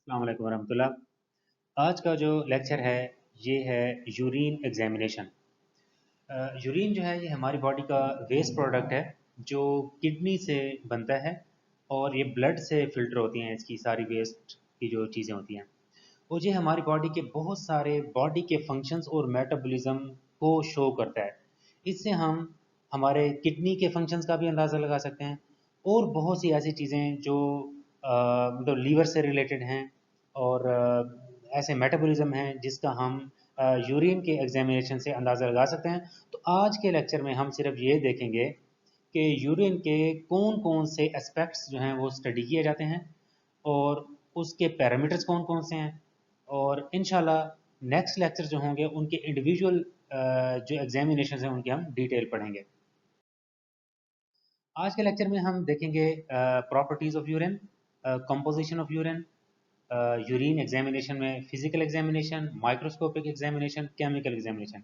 अस्सलाम वालेकुम वरहमतुल्लाह। आज का जो लेक्चर है ये है यूरिन एग्जामिनेशन। यूरिन जो है ये हमारी बॉडी का वेस्ट प्रोडक्ट है जो किडनी से बनता है और ये ब्लड से फिल्टर होती हैं, इसकी सारी वेस्ट की जो चीज़ें होती हैं। और ये हमारी बॉडी के बहुत सारे बॉडी के फंक्शंस और मेटाबॉलिज्म को शो करता है। इससे हम हमारे किडनी के फंक्शंस का भी अंदाज़ा लगा सकते हैं और बहुत सी ऐसी चीज़ें जो मतलब लीवर से रिलेटेड हैं और ऐसे मेटाबॉलिज्म हैं जिसका हम यूरिन के एग्जामिनेशन से अंदाज़ा लगा सकते हैं। तो आज के लेक्चर में हम सिर्फ ये देखेंगे कि यूरिन के कौन कौन से एस्पेक्ट्स जो हैं वो स्टडी किए जाते हैं और उसके पैरामीटर्स कौन कौन से हैं, और इंशाल्लाह नेक्स्ट लेक्चर जो होंगे उनके इंडिविजुअल जो एग्जामिनेशन हैं उनके हम डिटेल पढ़ेंगे। आज के लेक्चर में हम देखेंगे properties of urine, composition of urine, urine examination में physical examination, microscopic examination, chemical examination.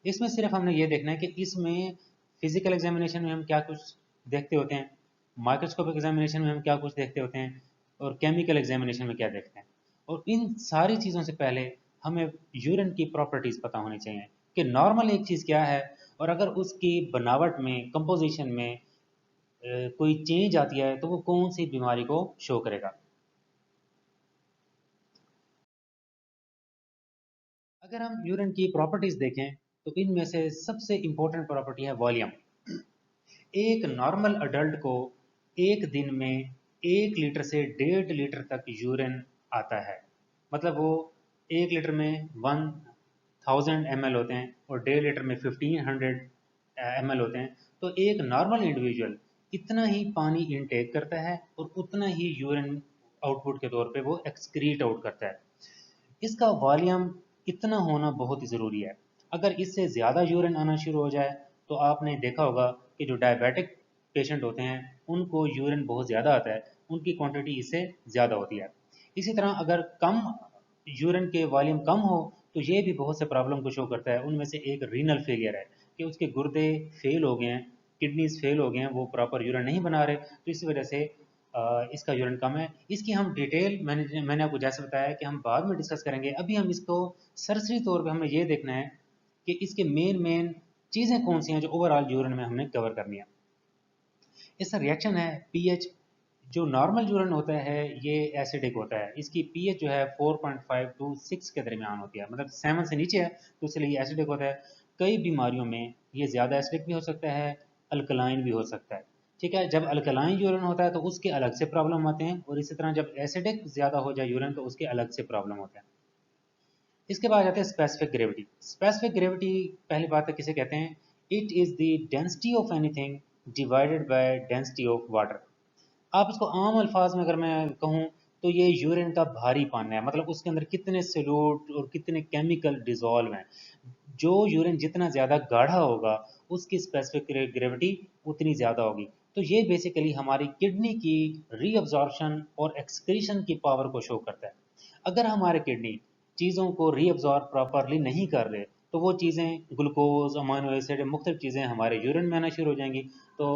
इसमें सिर्फ हमने ये देखना है कि इसमें फिजिकल एग्जामिनेशन में हम क्या कुछ देखते होते हैं, माइक्रोस्कोपिक एग्जामिनेशन में हम क्या कुछ देखते होते हैं और केमिकल एग्जामिनेशन में क्या देखते हैं। और इन सारी चीज़ों से पहले हमें यूरिन की प्रॉपर्टीज़ पता होनी चाहिए कि नॉर्मल एक चीज़ क्या है और अगर उसकी बनावट में, कंपोजिशन में कोई चेंज आती है तो वो कौन सी बीमारी को शो करेगा। अगर हम यूरिन की प्रॉपर्टीज देखें तो इनमें से सबसे इंपॉर्टेंट प्रॉपर्टी है वॉल्यूम। एक नॉर्मल अडल्ट को एक दिन में 1 लीटर से 1.5 लीटर तक यूरिन आता है। मतलब वो 1 लीटर में 1000 ml होते हैं और 1.5 लीटर में 1500 ml होते हैं। तो एक नॉर्मल इंडिविजुअल इतना ही पानी इनटेक करता है और उतना ही यूरिन आउटपुट के तौर पे वो एक्सक्रीट आउट करता है। इसका वॉल्यूम इतना होना बहुत ही ज़रूरी है। अगर इससे ज़्यादा यूरिन आना शुरू हो जाए तो आपने देखा होगा कि जो डायबिटिक पेशेंट होते हैं उनको यूरिन बहुत ज़्यादा आता है, उनकी क्वांटिटी इससे ज़्यादा होती है। इसी तरह अगर कम यूरिन के वॉल्यूम कम हो तो ये भी बहुत से प्रॉब्लम को शो करता है। उनमें से एक रीनल फेलियर है कि उसके गुर्दे फेल हो गए हैं, किडनीज फेल हो गए हैं, वो प्रॉपर यूरिन नहीं बना रहे, तो इस वजह से इसका यूरिन कम है। इसकी हम डिटेल मैंने आपको जैसे बताया कि हम बाद में डिस्कस करेंगे। अभी हम इसको सरसरी तौर पे हमें ये देखना है कि इसके मेन मेन चीज़ें कौन सी हैं जो ओवरऑल यूरिन में हमने कवर करनी है। इसका रिएक्शन है पीएच। जो नॉर्मल यूरिन होता है ये एसिडिक होता है, इसकी पीएच जो है 4.5 टू 6 के दरमियान होती है, मतलब 7 से नीचे है तो इसलिए ये एसिडिक होता है। कई बीमारियों में ये ज़्यादा एसिडिक भी हो सकता है, अल्कलाइन भी हो सकता है। ठीक है, जब अल्कलाइन यूरिन होता है तो उसके अलग से प्रॉब्लम आते हैं और इसी तरह जब एसिडिक ज़्यादा हो जाए यूरिन तो उसके अलग से प्रॉब्लम होते हैं। इसके बाद आते हैं स्पेसिफिक ग्रेविटी। स्पेसिफिक ग्रेविटी पहली बात है किसे कहते हैं? It is the density of anything divided by density of water. आप इसको आम अल्फाज में अगर मैं कहूँ तो ये यूरिन का भारी पाना है, मतलब उसके अंदर कितने सोल्यूट और कितने केमिकल डिजॉल्व हैं। जो यूरिन जितना ज़्यादा गाढ़ा होगा उसकी स्पेसिफिक ग्रेविटी उतनी ज़्यादा होगी। तो ये बेसिकली हमारी किडनी की रीअब्जॉर्प्शन और एक्सक्रीशन की पावर को शो करता है। अगर हमारे किडनी चीज़ों को रीअब्जॉर्ब प्रॉपरली नहीं कर रहे तो वो चीज़ें ग्लूकोज, अमाइनो एसिड, मुख्तलिफ चीज़ें हमारे यूरिन में आना शुरू हो जाएंगी। तो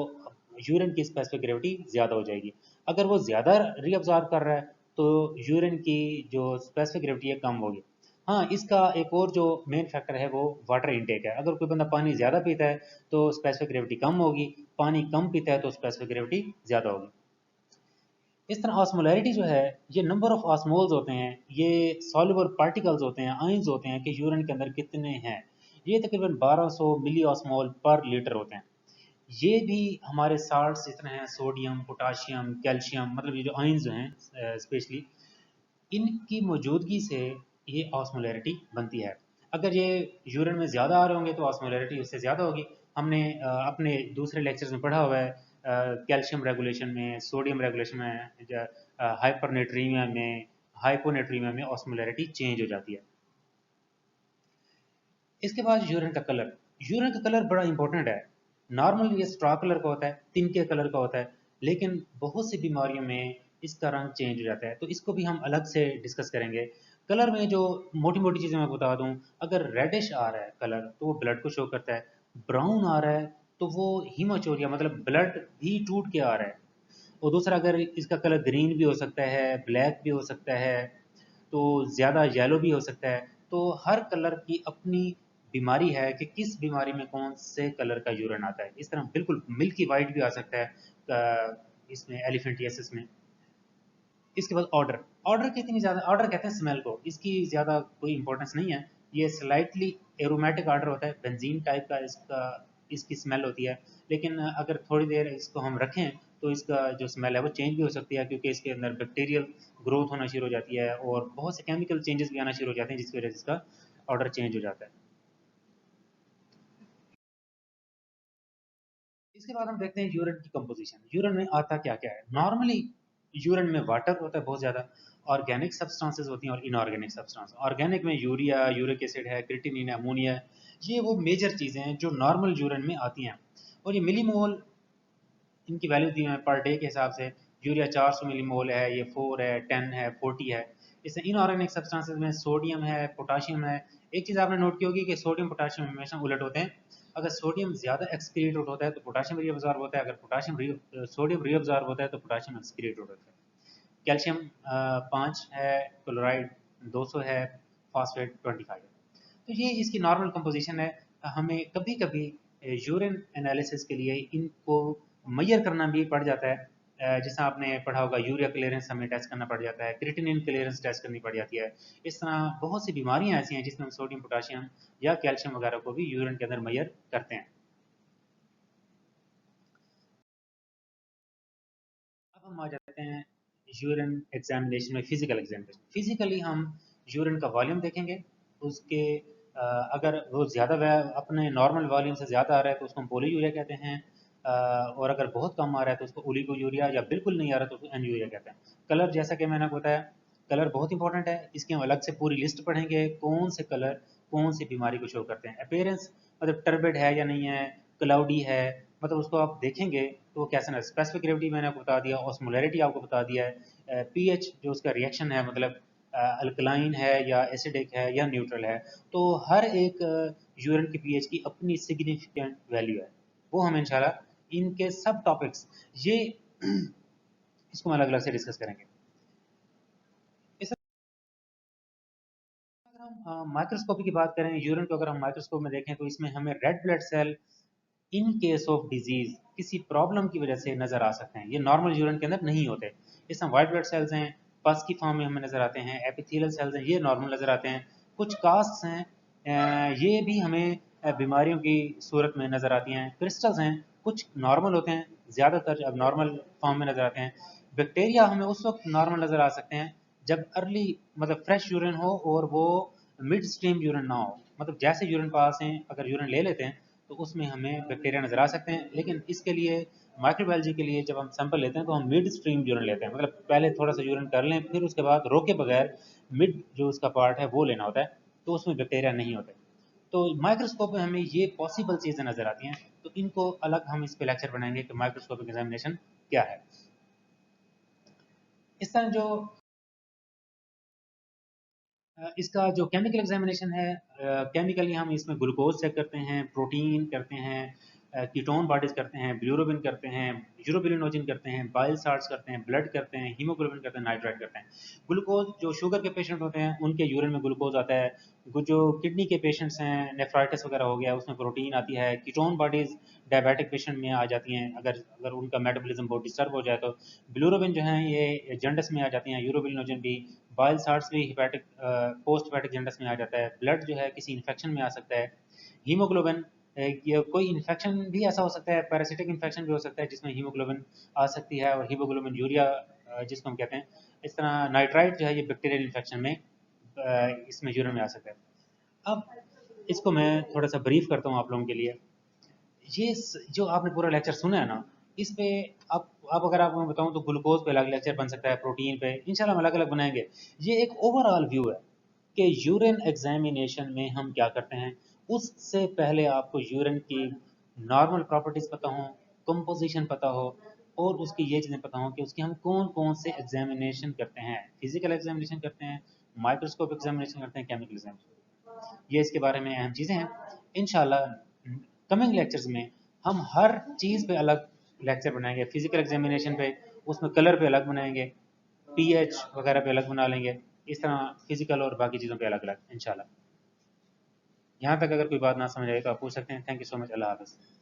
यूरिन की स्पेसिफिक ग्रेविटी ज़्यादा हो जाएगी। अगर वो ज़्यादा रीअब्जॉर्ब कर रहा है तो यूरिन की जो स्पेसिफिक ग्रेविटी है कम होगी। हाँ, इसका एक और जो मेन फैक्टर है वो वाटर इनटेक है। अगर कोई बंदा पानी ज़्यादा पीता है तो स्पेसिफिक ग्रेविटी कम होगी, पानी कम पीता है तो स्पेसिफिक ग्रेविटी ज़्यादा होगी। इस तरह ऑस्मोलैरिटी जो है ये नंबर ऑफ ऑस्मोल्स होते हैं, ये सॉल्युबल पार्टिकल्स होते हैं, आयंस होते हैं कि यूरिन के अंदर कितने हैं। ये तकरीबन 1200 मिली ऑस्मोल पर लीटर होते हैं। ये भी हमारे साल्ट्स जितने हैं, सोडियम, पोटाशियम, कैल्शियम, मतलब ये जो आयंस जो हैं स्पेशली, इनकी मौजूदगी से ये ऑस्मोलैरिटी बनती है। अगर ये यूरिन में ज़्यादा आ रहे होंगे तो ऑस्मोलैरिटी उससे ज़्यादा होगी। हमने अपने दूसरे लेक्चर्स में पढ़ा हुआ है कैल्शियम रेगुलेशन में, सोडियम रेगुलेशन में, हाइपरनेट्रीमिया में, हाइपोनेट्रीमिया में ऑस्मोलैरिटी चेंज हो जाती है। इसके बाद यूरिन का कलर। यूरिन का कलर बड़ा इंपॉर्टेंट है। नॉर्मली ये स्ट्रॉ कलर का होता है, तिनके कलर का होता है, लेकिन बहुत सी बीमारियों में इसका रंग चेंज हो जाता है, तो इसको भी हम अलग से डिस्कस करेंगे। कलर में जो मोटी मोटी चीज़ें मैं बता दूं, अगर रेडिश आ रहा है कलर तो वो ब्लड को शो करता है। ब्राउन आ रहा है तो वो हीमाचोरिया, मतलब ब्लड भी टूट के आ रहा है। और दूसरा अगर इसका कलर ग्रीन भी हो सकता है, ब्लैक भी हो सकता है, तो ज़्यादा येलो भी हो सकता है। तो हर कलर की अपनी बीमारी है कि किस बीमारी में कौन से कलर का यूरिन आता है। इस तरह बिल्कुल मिल्की वाइट भी आ सकता है इसमें एलिफेंटियासिस में। इसके बाद ऑर्डर, ऑर्डर की इतनी ज़्यादा, ऑर्डर कहते हैं स्मेल को, इसकी ज़्यादा कोई इंपॉर्टेंस नहीं है। ये स्लाइटली एरोमेटिक ऑर्डर होता है, बेंजीन टाइप का इसका इसकी स्मेल होती है। लेकिन अगर थोड़ी देर इसको हम रखें तो इसका जो स्मेल है वो चेंज भी हो सकती है, क्योंकि इसके अंदर बैक्टीरियल ग्रोथ होना शुरू हो जाती है और बहुत से केमिकल चेंजेस भी आना शुरू हो जाते हैं, जिसकी वजह से इसका ऑर्डर चेंज हो जाता है। इसके बाद हम देखते हैं यूरिन की कंपोजिशन। यूरिन में आता क्या क्या है। नॉर्मली यूरिन में वाटर होता है बहुत ज़्यादा, ऑर्गेनिक सब्सटेंसेस होती हैं और इनऑर्गेनिक सब्सटेंस। ऑर्गेनिक में यूरिया, यूरिक एसिड है, क्रिएटिनिन है, अमोनिया है। ये वो मेजर चीज़ें हैं जो नॉर्मल यूरिन में आती हैं, और ये मिलीमोल इनकी वैल्यू दी है पर डे के हिसाब से। यूरिया 400 मिलीमोल है, ये 4 है, 10 है, 40 है। इससे इनऑर्गेनिक सब्सटेंसेस में सोडियम है, पोटाशियम है। एक चीज़ आपने नोट की होगी कि सोडियम पोटाशियम हमेशा उलट होते हैं। अगर सोडियम ज़्यादा एक्सक्रीट आउट होता है तो पोटाशियम रीअब्जॉर्ब होता है, अगर सोडियम रीअब्जॉर्ब होता है तो पोटाशियम एक्सक्रीट आउट होता है। कैल्शियम 5 है, क्लोराइड 200 है, फॉस्फेट 25 है। तो ये इसकी नॉर्मल कंपोजिशन है। हमें कभी कभी यूरिन एनालिसिस के लिए इनको मैयर करना भी पड़ जाता है। जैसा आपने पढ़ा होगा, यूरिया क्लियरेंस हमें टेस्ट करना पड़ जाता है, क्रिएटिनिन क्लियरेंस टेस्ट करनी पड़ जाती है। इस तरह बहुत सी बीमारियां ऐसी हैं जिसमें हम सोडियम, पोटाशियम या कैल्शियम वगैरह को भी यूरिन के अंदर मैयर करते हैं। अब हम आ जाते हैं यूरिन एग्जामिनेशन में, फिजिकल एग्जामिनेशन। फिजिकली हम यूरिन का वॉल्यूम देखेंगे, उसके अगर वो ज़्यादा अपने नॉर्मल वॉल्यूम से ज़्यादा आ रहा है तो उसको हम पोलीयूरिया कहते हैं। और अगर बहुत कम आ रहा है तो उसको ओलिगोयूरिया, या बिल्कुल नहीं आ रहा तो उसको एनयूरिया कहते हैं। कलर, जैसा कि मैंने आपको बताया, कलर बहुत इंपॉर्टेंट है। इसकी हम अलग से पूरी लिस्ट पढ़ेंगे, कौन से कलर कौन सी बीमारी को शो करते हैं। अपीयरेंस मतलब टर्बिड है या नहीं है, क्लाउडी है, मतलब उसको आप देखेंगे तो वो कैसा है। स्पेसिफिक ग्रेविटी मैंने आपको बता दिया, ऑस्मोलैरिटी आपको बता दिया है, पीएच जो उसका रिएक्शन है, मतलब अल्कलाइन है या एसिडिक है या न्यूट्रल है। तो हर एक यूरिन के पीएच की अपनी सिग्निफिकेंट वैल्यू है। वो हम इंशाल्लाह इनके सब टॉपिक्स ये इसको हम अलग अलग से डिस्कस करेंगे। इस अगर हम माइक्रोस्कोपी की बात करें, यूरिन को अगर हम माइक्रोस्कोप में देखें तो इसमें हमें red blood cell in case of disease किसी प्रॉब्लम की वजह से नजर आ सकते हैं। ये नॉर्मल यूरिन के अंदर नहीं होते। इसमें वाइट ब्लड सेल्स हैं, पस की फॉर्म में हमें नजर आते हैं, एपिथेलियल सेल्स हैं, ये नॉर्मल नजर आते हैं। कुछ कास्ट्स हैं, ये भी हमें बीमारियों की सूरत में नजर आती हैं। क्रिस्टल्स हैं, कुछ नॉर्मल होते हैं, ज़्यादातर अब नॉर्मल फॉर्म में नजर आते हैं। बैक्टीरिया हमें उस वक्त नॉर्मल नजर आ सकते हैं जब अर्ली, मतलब फ्रेश यूरिन हो और वो मिड स्ट्रीम यूरिन ना हो। मतलब जैसे यूरिन पास हैं अगर यूरिन ले लेते हैं तो उसमें हमें बैक्टीरिया नज़र आ सकते हैं। लेकिन इसके लिए माइक्रोबायोलॉजी के लिए जब हम सैंपल लेते हैं तो हम मिड स्ट्रीम यूरिन लेते हैं, मतलब पहले थोड़ा सा यूरिन कर लें, फिर उसके बाद रोके बगैर मिड जो उसका पार्ट है वो लेना होता है, तो उसमें बैक्टीरिया नहीं होते। तो माइक्रोस्कोप में हमें ये पॉसिबल चीज़ें नज़र आती हैं, तो इनको अलग हम इस पे लेक्चर बनाएंगे कि माइक्रोस्कोपिक एग्जामिनेशन क्या है। इस तरह जो इसका जो केमिकल एग्जामिनेशन है, केमिकली हम इसमें ग्लूकोज चेक करते हैं, प्रोटीन करते हैं, कीटोन बॉडीज करते हैं, ब्यूरोबिन करते हैं, यूरोबिलिनोजिन करते हैं, बाइल साल्ट्स करते हैं, ब्लड करते हैं, हीमोग्लोबिन करते हैं, नाइट्राइट करते हैं। ग्लूकोज जो शुगर के पेशेंट होते हैं उनके यूरिन में ग्लूकोज आता है। जो किडनी के पेशेंट्स हैं, नेफ्राइटिस वगैरह हो गया, उसमें प्रोटीन आती है। कीटोन बॉडीज डायबिटिक पेशेंट में आ जाती हैं, अगर अगर उनका मेटाबॉलिज्म बहुत डिस्टर्ब हो जाए तो। बिलोरुबिन जो है ये जंडस में आ जाती हैं, यूरोबिलिनोजिन भी। बाइल साल्ट्स भी हिपैटिक पोस्ट हिपैटिक जंडस में आ जाता है। ब्लड जो है किसी इन्फेक्शन में आ सकता है। हीमोग्लोबिन, ये कोई इन्फेक्शन भी ऐसा हो सकता है, पैरासिटिक इन्फेक्शन भी हो सकता है जिसमें हीमोग्लोबिन आ सकती है, और हीमोग्लोबिन यूरिया जिसको हम कहते हैं। इस तरह नाइट्राइट जो है ये बैक्टीरियल इन्फेक्शन में इसमें यूरिन में आ सकता है। अब इसको मैं थोड़ा सा ब्रीफ करता हूँ आप लोगों के लिए। ये जो आपने पूरा लेक्चर सुना है ना, इस पे आप अगर आपको मैं बताऊं तो ग्लूकोज पे अलग लेक्चर बन सकता है, प्रोटीन पे इंशाल्लाह हम अलग अलग बनाएंगे। ये एक ओवरऑल व्यू है कि यूरिन एग्जामिनेशन में हम क्या करते हैं। उससे पहले आपको यूरिन की नॉर्मल प्रॉपर्टीज पता हो, कंपोजिशन पता हो, और उसकी ये चीज़ें पता हो कि उसकी हम कौन कौन से एग्जामिनेशन करते हैं। फिजिकल एग्जामिनेशन करते हैं, माइक्रोस्कोप एग्जामिनेशन करते हैं, केमिकल एग्जामिनेशन, ये इसके बारे में अहम चीज़ें हैं। इंशाल्लाह कमिंग लेक्चर्स में हम हर चीज़ पे अलग लेक्चर बनाएंगे। फिजिकल एग्जामिनेशन पे, उसमें कलर पे अलग बनाएंगे, पीएच वगैरह पे अलग बना लेंगे। इस तरह फिजिकल और बाकी चीज़ों पे अलग अलग इंशाल्लाह। यहाँ तक अगर कोई बात ना समझ आए तो आप पूछ सकते हैं। Thank you so much. अल्लाह हाफ़िज़।